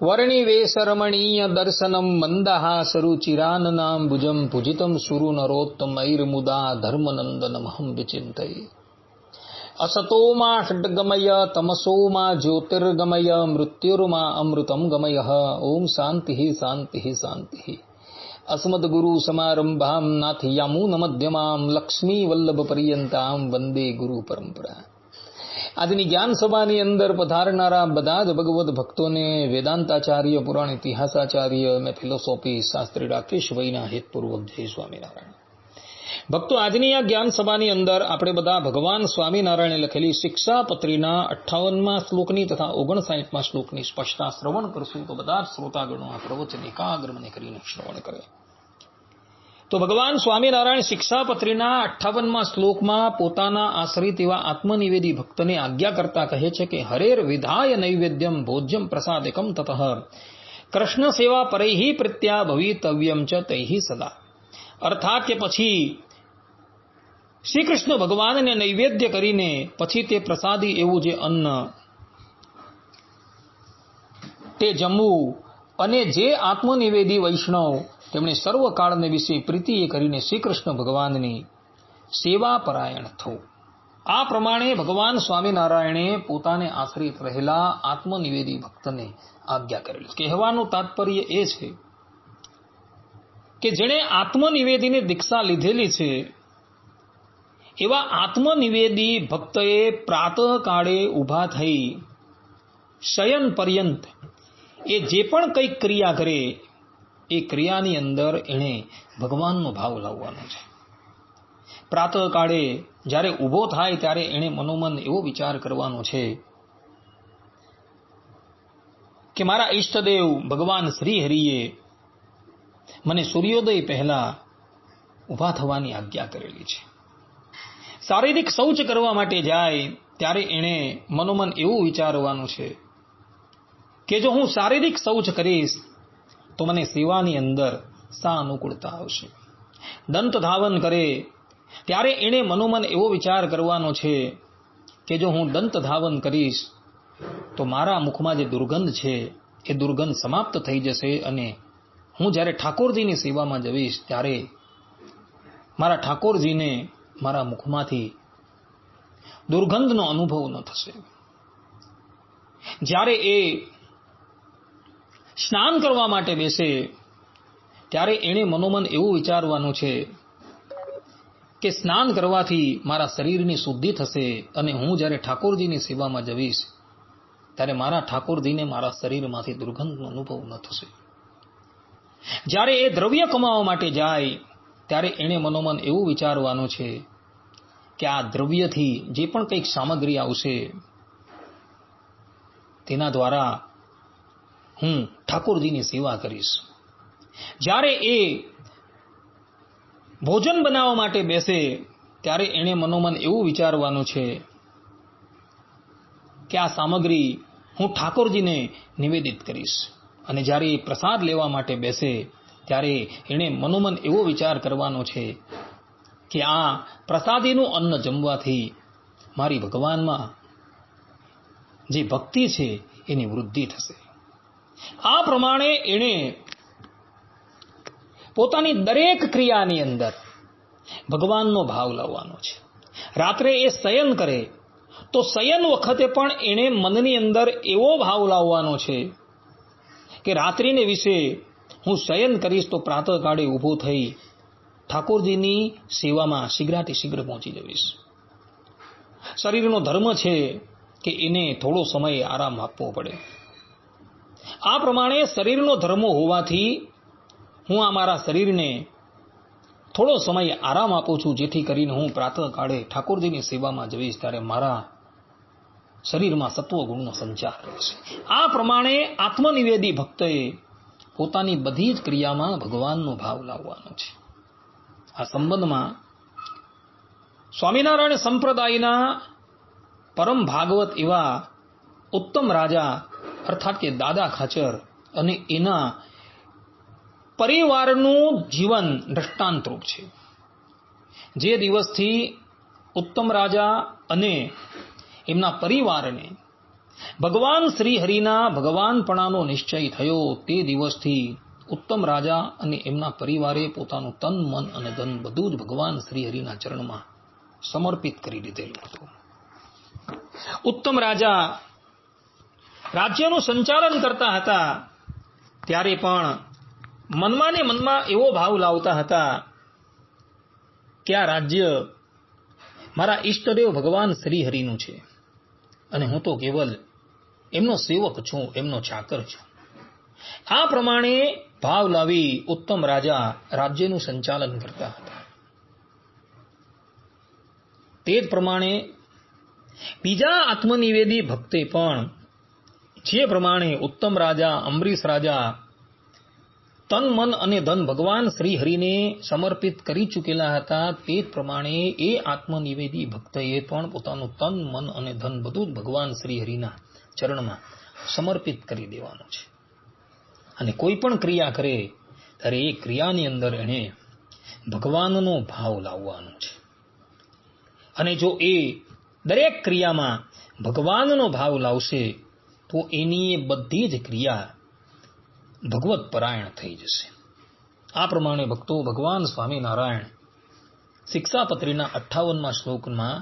વર્ણિવેશરમણીય દર્શનમ મંદહાસરુચિરાનનામ ભુજમ ભુજિતમ સુરુ નરોત્તમૈર્મુદા ધર્મનંદનમહં વિચિંતયે. અસતોમા ષડ્ગમય તમસોમા જ્યોતિર્ગમય મૃત્યુર્મા અમૃતમ ગમય. ઓમ શાંતિ શાંતિ શાંતિ. અસ્મદ્ગુરુ સમારંભામ નાથયામૂન મધ્યમામ લક્ષ્મી વલ્લભ પર્યંતામ વંદે ગુરુ પરંપરા. આજની જ્ઞાન સભાની અંદર પધારનારા બધા જ ભગવદ ભક્તોને વેદાંતાચાર્ય, પુરાણ ઇતિહાસાચાર્ય અને ફિલોસોફી શાસ્ત્રી રાકેશભાઈના હેતપૂર્વક જય સ્વામિનારાયણ. ભક્તો, આજની આ જ્ઞાન સભાની અંદર આપણે બધા ભગવાન સ્વામિનારાયણે લખેલી શિક્ષાપત્રીના 58મા શ્લોકની તથા 59મા શ્લોકની સ્પષ્ટતા શ્રવણ કરશું. તો બધા શ્રોતાગણો આ પ્રવચન એકાગ્ર મને કરીને શ્રવણ કરે. તો ભગવાન સ્વામિનારાયણ શિક્ષાપત્રીના 58મા શ્લોકમાં પોતાના આશ્રિત એવા આત્મનિવેદી ભક્તને આજ્ઞા કરતા કહે છે કે હરેર વિધાય નૈવેદ્યમ ભોજ્યમ પ્રસાદિકમ તતઃ કૃષ્ણ સેવા પરૈહિ પ્રત્યા ભવિતવ્યમ ચ તૈહિ સદા. અર્થાત કે પછી શ્રી કૃષ્ણ ભગવાનને નૈવેદ્ય કરીને પછી તે પ્રસાદી એવું જે અન્ન તે જમવું, અને જે આત્મનિવેદી વૈષ્ણવ તેમણે સર્વકાળને વિશે પ્રીતિએ કરીને શ્રી કૃષ્ણ ભગવાનની સેવા પરાયણ થવું. આ પ્રમાણે ભગવાન સ્વામિનારાયણે પોતાને આશ્રિત રહેલા આત્મનિવેદી ભક્તને આજ્ઞા કરેલી. કહેવાનું તાત્પર્ય એ છે કે જેણે આત્મનિવેદીની દીક્ષા લીધેલી છે એવા આત્મનિવેદી ભક્તએ પ્રાતઃકાળે ઊભા થઈ શયન પર્યંત એ જે પણ કંઈક ક્રિયા કરે એ ક્રિયાની અંદર એણે ભગવાનનો ભાવ લાવવાનો છે. પ્રાતઃકાળે જ્યારે ઊભો થાય ત્યારે એણે મનોમન એવો વિચાર કરવાનો છે કે મારા ઈષ્ટદેવ ભગવાન શ્રી હરિએ મને સૂર્યોદય પહેલા ઊભા થવાની આજ્ઞા કરેલી છે. શારીરિક શૌચ કરવા માટે જાય ત્યારે એણે મનોમન એવું વિચારવાનું છે કે જો હું શારીરિક શૌચ કરીશ તો મને સેવાની અંદર સા અનુકૂળતા આવશે. દંત ધાવન કરે ત્યારે એણે મનોમન એવો વિચાર કરવાનો છે કે જો હું દંત ધાવન કરીશ તો મારા મુખમાં જે દુર્ગંધ છે એ દુર્ગંધ સમાપ્ત થઈ જશે, અને હું જ્યારે ઠાકોરજીની સેવામાં જઈશ ત્યારે મારા ઠાકોરજીને મારા મુખમાંથી દુર્ગંધનો અનુભવ ન થશે. જ્યારે એ સ્નાન કરવા માટે બેસે ત્યારે એણે મનોમન એવું વિચારવાનું છે કે સ્નાન કરવાથી મારા શરીરની શુદ્ધિ થશે, અને હું જ્યારે ઠાકોરજીની સેવામાં જઈશ ત્યારે મારા ઠાકોરજીને મારા શરીરમાંથી દુર્ગંધનો અનુભવ ન થશે. જ્યારે એ દ્રવ્ય કમાવા માટે જાય ત્યારે એણે મનોમન એવું વિચારવાનું છે કે આ દ્રવ્યથી જે પણ કંઈક સામગ્રી આવશે તેના દ્વારા હું ઠાકોરજીની સેવા કરીશ. જ્યારે એ ભોજન બનાવવા માટે બેસે ત્યારે એણે મનોમન એવું વિચારવાનું છે કે આ સામગ્રી હું ઠાકોરજીને નિવેદિત કરીશ. અને જ્યારે એ પ્રસાદ લેવા માટે બેસે ત્યારે એણે મનોમન એવો વિચાર કરવાનો છે કે આ પ્રસાદીનું અન્ન જમવાથી મારી ભગવાનમાં જે ભક્તિ છે એની વૃદ્ધિ થશે. આ પ્રમાણે એણે પોતાની દરેક ક્રિયાની અંદર ભગવાનનો ભાવ લાવવાનો છે. રાત્રે એ શયન કરે તો શયન વખતે પણ એણે મનની અંદર એવો ભાવ લાવવાનો છે કે રાત્રિને વિશે હું શયન કરીશ તો પ્રાતઃકાળે ઊભો થઈ ઠાકોરજીની સેવામાં શીઘ્રાથી શીઘ્ર પહોંચી જઈશ. શરીરનો ધર્મ છે કે એને થોડો સમય આરામ આપવો પડે. આ પ્રમાણે શરીરનો ધર્મ હોવાથી હું આ મારા શરીરને થોડો સમય આરામ આપું છું, જેથી કરીને હું પ્રાતઃકાળે ઠાકોરજીની સેવામાં જઈશ ત્યારે મારા શરીરમાં સત્વગુણનો સંચાર રહેશે. આ પ્રમાણે આત્મનિવેદી ભક્તએ પોતાની બધી જ ક્રિયામાં ભગવાનનો ભાવ લાવવાનો છે. આ સંબંધમાં સ્વામિનારાયણ સંપ્રદાયના પરમ ભાગવત એવા ઉત્તમ રાજા અર્થાત કે દાદા ખાચર અને એના પરિવારનું જીવન દ્રષ્ટાંતરૂપ છે. જે દિવસથી ઉત્તમ રાજા અને એમના પરિવારને ભગવાન શ્રી હરિના ભગવાનપણાનો નિશ્ચય થયો તે દિવસથી ઉત્તમ રાજા અને એમના પરિવારે પોતાનું તન મન અને ધન બધું જ ભગવાન શ્રી હરિના ચરણમાં સમર્પિત કરી દીધેલું હતું. ઉત્તમ રાજા રાજ્યનું સંચાલન કરતા હતા ત્યારે પણ મનમાં ને મનમાં એવો ભાવ લાવતા હતા કે આ રાજ્ય મારા ઈષ્ટદેવ ભગવાન શ્રી હરિનું છે અને હું તો કેવલ એમનો સેવક છું, એમનો ચાકર છું. આ પ્રમાણે ભાવ લાવી ઉત્તમ રાજા રાજ્યનું સંચાલન કરતા હતા. તે જ પ્રમાણે બીજા આત્મનિવેદી ભક્તે પણ જે પ્રમાણે ઉત્તમ રાજા અંબરીશ રાજા તન મન અને ધન ભગવાન શ્રી હરિને સમર્પિત કરી ચૂકેલા હતા, તે જ પ્રમાણે એ આત્મનિવેદી ભક્તએ પણ પોતાનું તન મન અને ધન બધું જ ભગવાન શ્રી હરિના ચરણમાં સમર્પિત કરી દેવાનું છે. અને કોઈ પણ ક્રિયા કરે ત્યારે એ ક્રિયાની અંદર એણે ભગવાનનો ભાવ લાવવાનો છે. અને જો એ દરેક ક્રિયામાં ભગવાનનો ભાવ લાવશે તો એની એ બધી જ ક્રિયા ભગવત પરાયણ થઈ જશે. આ પ્રમાણે ભક્તો ભગવાન સ્વામિનારાયણ શિક્ષાપત્રીના 58મા શ્લોકમાં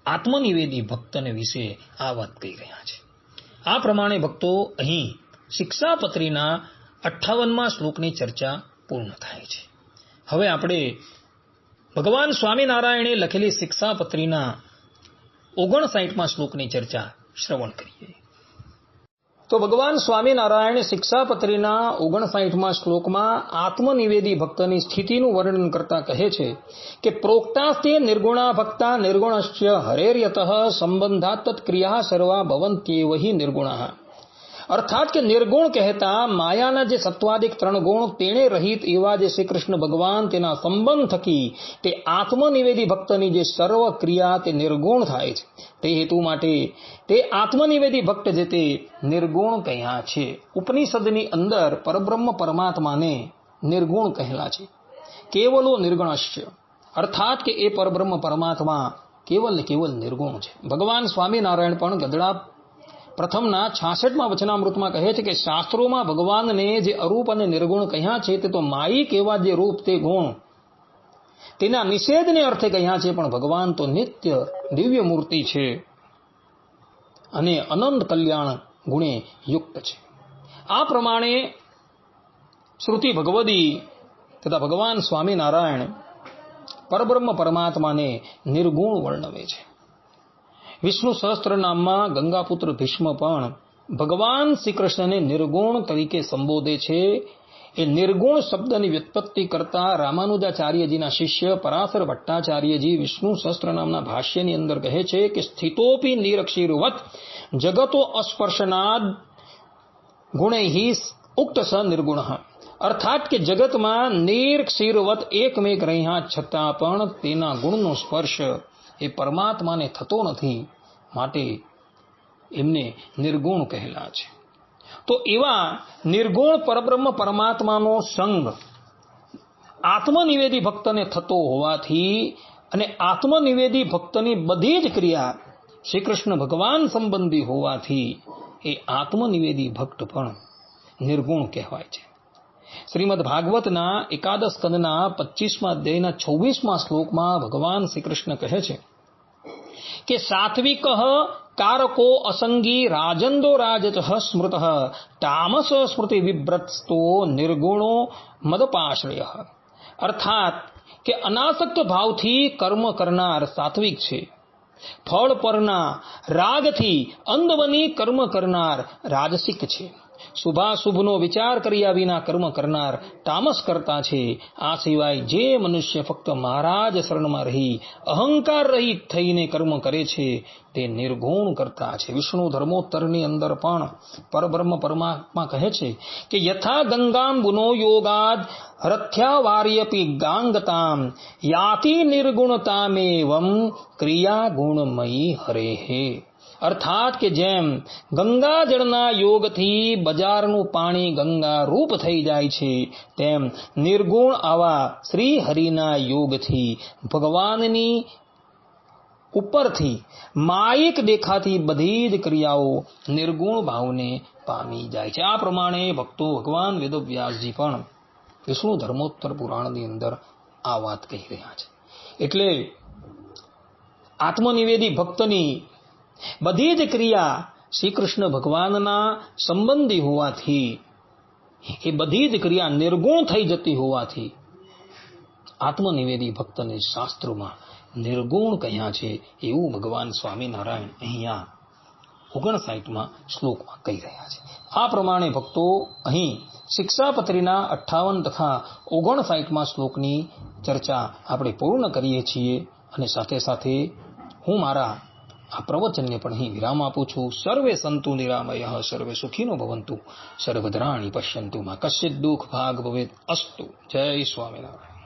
આત્મનિવેદી ભક્તને વિશે આ વાત કહી રહ્યા છે. આ પ્રમાણે ભક્તો અહીં શિક્ષાપત્રીના 58મા શ્લોકની ચર્ચા પૂર્ણ થાય છે. હવે આપણે ભગવાન સ્વામિનારાયણે લખેલી શિક્ષાપત્રીના 59મા શ્લોકની ચર્ચા શ્રવણ કરીએ. તો ભગવાન સ્વામિનારાયણ શિક્ષાપત્રીના 59મા શ્લોકમાં આત્મનિવેદી ભક્તની સ્થિતિનું વર્ણન કરતા કહે છે કે પ્રોક્તાસ્તે નિર્ગુણા ભક્તા નિર્ગુણસ્ય હરેર્યતઃ સંબંધાત તત્ક્રિયા સર્વા ભવન્ત્યેવ હિ નિર્ગુણઃ. અર્થાત કે નિર્ગુણ કહેતા માયાના જે સત્વાદિક 3 ગુણ તેણે રહિત એવા જે શ્રી કૃષ્ણ ભગવાન તેના સંબંધ થકી તે આત્મનિવેદી ભક્તની જે સર્વ ક્રિયા તે નિર્ગુણ થાય છે. તે હેતુ માટે તે આત્મનિવેદી ભક્ત જે તે નિર્ગુણ કહ્યા છે. ઉપનિષદની અંદર પરબ્રહ્મ પરમાત્માને નિર્ગુણ કહેલા છે. કેવલો નિર્ગુણશ્ય અર્થાત કે એ પરબ્રહ્મ પરમાત્મા કેવલ ને કેવલ નિર્ગુણ છે. ભગવાન સ્વામિનારાયણ પણ ગદડા પ્રથમના 66મા વચનામૃતમાં કહે છે કે શાસ્ત્રોમાં ભગવાનને જે અરૂપ અને નિર્ગુણ કહ્યા છે તે તો માયિક એવા જે રૂપ તે ગુણ તેના નિષેધને અર્થે કહ્યા છે, પણ ભગવાન તો નિત્ય દિવ્ય મૂર્તિ છે અને અનંત કલ્યાણ ગુણે યુક્ત છે. આ પ્રમાણે શ્રુતિ ભગવદી તથા ભગવાન સ્વામિનારાયણ પરબ્રહ્મ પરમાત્માને નિર્ગુણ વર્ણવે છે. વિષ્ણુ સહસ્ત્રનામમાં ગંગાપુત્ર ભીષ્મ પણ ભગવાન શ્રી કૃષ્ણને નિર્ગુણ તરીકે સંબોધે છે. એ નિર્ગુણ શબ્દની વ્યુત્પત્તિ કરતા રામાનુજાચાર્યજીના શિષ્ય પરાશર ભટ્ટાચાર્યજી વિષ્ણુ સહસ્ત્રનામના ભાષ્યની અંદર કહે છે કે સ્થિતોપી નિરક્ષીરવત જગતો અસ્પર્શનાદ ગુણૈહિ ઉક્ત સ નિર્ગુણઃ. અર્થાત કે જગતમાં નિરક્ષીરવત એકમેક રહ્યા છતાં પણ તેના ગુણનો સ્પર્શ એ પરમાત્માને થતો નથી, માટે એમને નિર્ગુણ કહેલા છે. તો એવા નિર્ગુણ પરબ્રહ્મ પરમાત્માનો સંગ આત્મનિવેદી ભક્તને થતો હોવાથી અને આત્મનિવેદી ભક્તની બધી જ ક્રિયા શ્રી કૃષ્ણ ભગવાન સંબંધી હોવાથી એ આત્મનિવેદી ભક્ત પણ નિર્ગુણ કહેવાય છે. શ્રીમદ ભાગવતના એકાદશ સ્કંદના 25મા અધ્યાયના 26મા શ્લોકમાં ભગવાન શ્રી કૃષ્ણ કહે છે કે સાત્વિક કારકો અસંગી રાજંદો રાજત સ્મૃત તામસ સ્મૃતિ વિભ્રતસ્તો નિર્ગુણો મદપાશ્રય. અર્થાત કે અનાસક્ત ભાવથી કર્મ કરનાર સાત્વિક છે, ફળ પરના રાગથી અંધ બની કર્મ કરનાર રાજસિક છે, શુભાશુભનો વિચાર કર્યા વિના કર્મ કરનાર તામસ કરતા છે. આ સિવાય જે મનુષ્ય ફક્ત મહારાજ શરણમાં રહી અહંકાર રહિત થઈને કર્મ કરે છે તે નિર્ગુણ કરતા છે. વિષ્ણુ ધર્મોત્તરની અંદર પણ પરબ્રહ્મ પરમાત્મા કહે છે કે યથા ગંગામ ગુનો યોગાદ રથ્યાવાર્યપી ગાંગતામ યાતિ નિર્ગુણતામેવમ ક્રિયા ગુણમયી હરેહે. અર્થાત કે જેમ ગંગા જળના યોગથી બજારનું પાણી ગંગા રૂપ થઈ જાય છે, તેમ નિર્ગુણ આવા શ્રી હરિના યોગથી ભગવાનની ઉપરથી માયિક દેખાતી બધી જ ક્રિયાઓ નિર્ગુણ ભાવને પામી જાય છે. આ પ્રમાણે ભક્તો ભગવાન વેદવ્યાસજી પણ વિષ્ણુ ધર્મોત્તર પુરાણની અંદર આ વાત કહી રહ્યા છે. એટલે આત્મનિવેદી ભક્તની બધી જ ક્રિયા શ્રી કૃષ્ણ ભગવાનના સંબંધી હોવાથી, એ બધી જ ક્રિયા નિર્ગુણ થઈ જતી હોવાથી આત્મનિવેદી ભક્તને શાસ્ત્રોમાં નિર્ગુણ કહ્યા છે, એવું ભગવાન સ્વામિનારાયણ અહીંયા 59માં શ્લોકમાં કહી રહ્યા છે. આ પ્રમાણે ભક્તો અહીં શિક્ષાપત્રીના 58 તથા 59માં શ્લોકની ચર્ચા આપણે પૂર્ણ કરીએ છીએ. અને સાથે સાથે હું મારા આ પ્રવચનને પણ અહીં વિરામ આપું છું. સર્વે સંતુ નિરામયઃ, સર્વે સુખીનો ભવંતુ, સર્વદ્રાણી પશ્યંતુ, મા કશ્ચિદ દુઃખ ભાગ ભવેત અસ્તુ. જય સ્વામિનારાયણ.